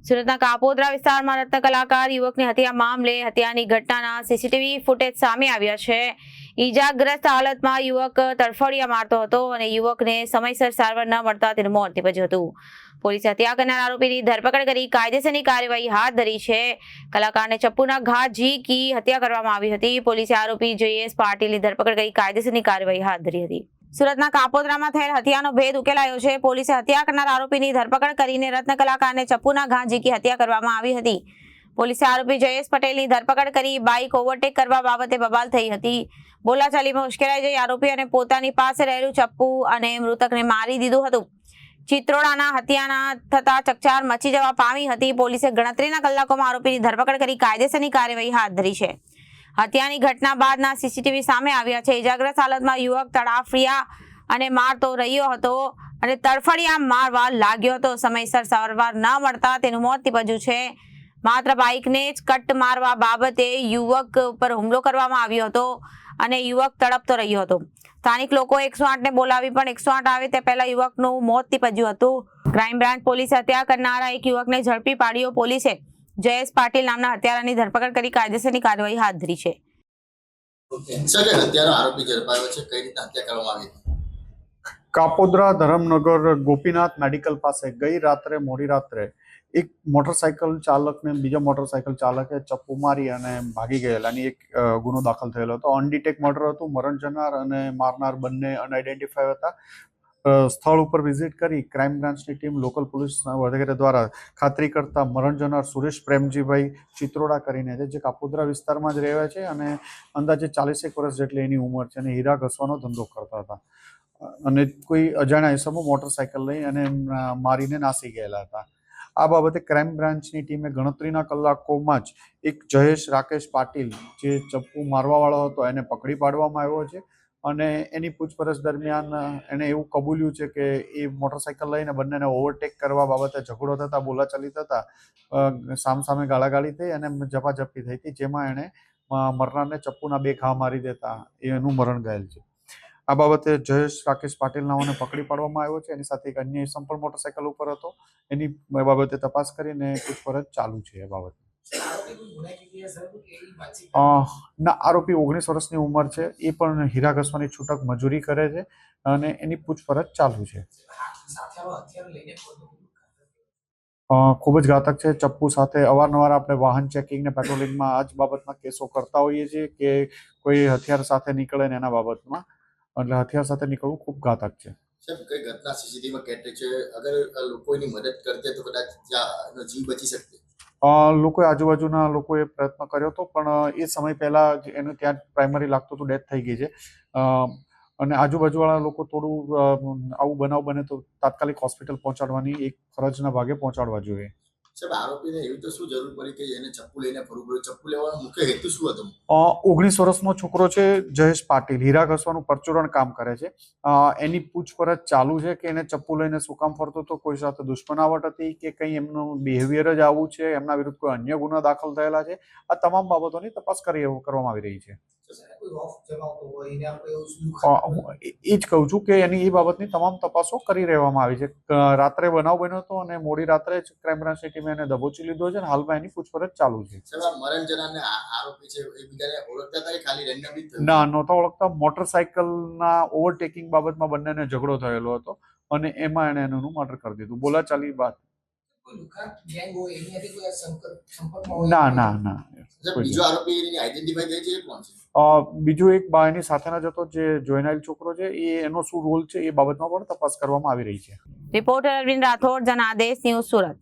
સુરતના કાપોદ્રા વિસ્તારમાં રત્ન કલાકાર યુવકની હત્યા મામલે હત્યાની ઘટનાના સીસીટીવી ફૂટેજ સામે આવ્યા છે। ઈજાગ્રસ્ત હાલતમાં યુવક તડફડિયા મારતો હતો અને યુવકને સમયસર સારવાર ન મળતા તેનું મોત નીપજ્યું હતું। પોલીસે હત્યા કરનાર આરોપીની ધરપકડ કરી કાયદેસરની કાર્યવાહી હાથ ધરી છે। કલાકારને ચપ્પુના ઘા ઝીકી હત્યા કરવામાં આવી હતી। પોલીસે આરોપી જયેશ પાટીલની ધરપકડ કરી કાયદેસરની કાર્યવાહી હાથ ધરી હતી। સુરતના કાપોદ્રામાં થયેલ હત્યાનો ભેદ ઉકેલાયો છે। પોલીસે હત્યા કરનાર આરોપીની ધરપકડ કરીને રત્ન કલાકારને ચપ્પુના ઘા ઝીકી હત્યા કરવામાં આવી હતી। પોલીસે આરોપી જયેશ પટેલની ધરપકડ કરી બાઇક ઓવરટેક કરવા બાબતે બબાલ થઈ હતી। બોલાચાલીમાં ઉશ્કેરાઈ જઈ આરોપી અને પોતાની પાસે રહેલું ચપ્પુ અને મૃતકને મારી દીધું હતું। ચિત્રોડાના હત્યાના થતા ચકચાર મચી જવા પામી હતી। પોલીસે ગણતરીના કલાકોમાં આરોપીની ધરપકડ કરી કાયદેસરની કાર્યવાહી હાથ ધરી છે। હત્યાની ઘટના બાદના સીસીટીવી સામે આવ્યા છે। ઇજાગ્રસ્ત હાલતમાં યુવક તડાફિયા અને મારતો રહ્યો હતો અને તડફડિયા મારવા લાગ્યો હતો। સમયસર સારવાર ન મળતા તેનું મોત નીપજ્યું છે। માત્ર બાઇકને જ કટ મારવા બાબતે યુવક પર હુમલો કરવામાં આવ્યો હતો અને યુવક તડપતો રહ્યો હતો। સ્થાનિક લોકો 108ને બોલાવી પણ 108 આવે તે પહેલા યુવકનું મોત નીપજ્યું હતું। ક્રાઇમ બ્રાન્ચ પોલીસે હત્યા કરનારા એક યુવકને ઝડપી પાડ્યો। પોલીસે જયેશ પાટીલ નામના હત્યારાની ધરપકડ કરી કાયદેસરની કાર્યવાહી હાથ ધરી છે। કાપોદ્રા ધરમનગર ગોપીનાથ મેડિકલ પાસે ગઈ રાત્રે મોડી રાત્રે એક મોટરસાયકલ ચાલકને બીજા મોટરસાયકલ ચાલકે ચપ્પુ મારી અને ભાગી ગયેલાની એક ગુનો દાખલ થયેલો હતો। અનડિટેક મર્ડર હતું। મરણ જનાર અને મારનાર બંને અનઆઇડેન્ટિફાય હતા। સ્થળ ઉપર વિઝિટ કરી ક્રાઇમ બ્રાન્ચની ટીમ, લોકલ પોલીસ વગેરે દ્વારા ખાતરી કરતા મરણ જનાર સુરેશ પ્રેમજીભાઈ ચિત્રોડા કરીને છે, જે કાપોદ્રા વિસ્તારમાં જ રહે છે અને અંદાજે 40 વર્ષ જેટલી એની ઉંમર છે અને હીરા ઘસવાનો ધંધો કરતા હતા અને કોઈ અજાણ્યા ઇસમો મોટરસાયકલ લઈ અને મારીને નાસી ગયેલા હતા। આ બાબતે ક્રાઇમ બ્રાન્ચની ટીમે ગણતરીના કલાકોમાં જ એક જયેશ રાકેશ પાટીલ જે ચપ્પુ મારવાવાળો હતો એને પકડી પાડવામાં આવ્યો છે અને એની પૂછપરછ દરમિયાન એણે એવું કબૂલ્યું છે કે એ મોટરસાયકલ લઈને બંનેને ઓવરટેક કરવા બાબતે ઝઘડો થતા, બોલાચાલી થતા સામસામે ગાળાગાળી થઈ અને ઝપાઝપી થઈ હતી, જેમાં એણે મરનારને ચપ્પુના 2 ઘા મારી દેતા એનું મરણ ગયેલ છે। આ બાબતે જયેશ રાકેશ પાટીલ નાઓને પકડી પાડવામાં આવ્યો છે। એની સાથે એક અન્ય ઇસમ પણ મોટરસાયકલ ઉપર હતો। એની બાબતે તપાસ કરીને પૂછપરછ ચાલુ છે। એ બાબતે ના, આરોપી 19 વર્ષની ઉંમર છે। એ પણ હીરા ઘસવાની છૂટક મજૂરી કરે છે અને એની પૂછપરછ ચાલુ છે। ખૂબ જ ઘાતક છે। ચપ્પુ સાથે અવારનવાર આપણે વાહન ચેકિંગ ને પેટ્રોલિંગમાં આ જ બાબતમાં કેસો કરતા હોઈએ છીએ કે કોઈ હથિયાર સાથે નીકળે ને એના બાબતમાં, એટલે હથિયાર સાથે નીકળવું ખૂબ ઘાતક છે। સાહેબ, કઈ ઘટના સીસીટીવીમાં કેદ છે? અગર લોકોની મદદ કરતે તો કદાચ ત્યાં જીવ બચી શકતે। લોકોએ આજુબાજુના લોકોએ પ્રયત્ન કર્યો હતો પણ એ સમય પહેલા એને ત્યાં પ્રાઇમરી લાગતું હતું ડેથ થઈ ગઈ છે અને આજુબાજુવાળા લોકો થોડું આવું બનાવ બને તો તાત્કાલિક હોસ્પિટલ પહોંચાડવાની એક ફરજના ભાગે પહોંચાડવા જોઈએ। સાહેબ, આરોપીને એવી તો શું જરૂર પડી કે એને ચપ્પુ લઈને ફરવું પડ્યું? ચપ્પુ લેવાનો મુખ્ય હેતુ શું હતો? 19 વર્ષનો છોકરો છે જયેશ પાટીલ, હીરા ઘસવાનું પરચુરણ કામ કરે છે। એની પૂછપરછ ચાલુ છે કે એને ચપ્પુ લઈને શું કામ ફરતો હતો, કોઈ સાથે દુશ્મનાવટ હતી કે કંઈ એમનું બિહેવિયર જ આવું છે, એમના વિરુદ્ધ કોઈ અન્ય ગુના દાખલ થયેલા છે, આ તમામ બાબતોની તપાસ કરવામાં આવી રહી છે। એ જ કહું છું કે એની એ બાબતની તમામ તપાસો કરી રહેવામાં આવી છે। રાત્રે બનાવ બન્યો હતો અને મોડી રાત્રે જ ક્રાઇમ બ્રાન્ચની ટીમે એને દબોચી લીધો છે અને હાલમાં એની પૂછપરછ ચાલુ છે। મરણ જનારને આરોપી છે એ બીજાને ઓળખતા હતા કે ખાલી રેન્ડમલી થયું? ના, નહોતા ઓળખતા। મોટરસાયકલના ઓવરટેકિંગ બાબતમાં બંનેને ઝઘડો થયેલો હતો અને એમાં એણે એનું મર્ડર કરી દીધું બોલાચાલી બાદ। ના। બીજો આરોપી આઈડેન્ટિફાઈ થઈ છે, કોણ છે? બીજો એક એની સાથેના જ હતો જે જોઈનાઇલ છોકરો છે, એનો શું રોલ છે એ બાબતમાં પણ તપાસ કરવામાં આવી રહી છે। Reporter Arvind Rathod, Janadesh news, Surat.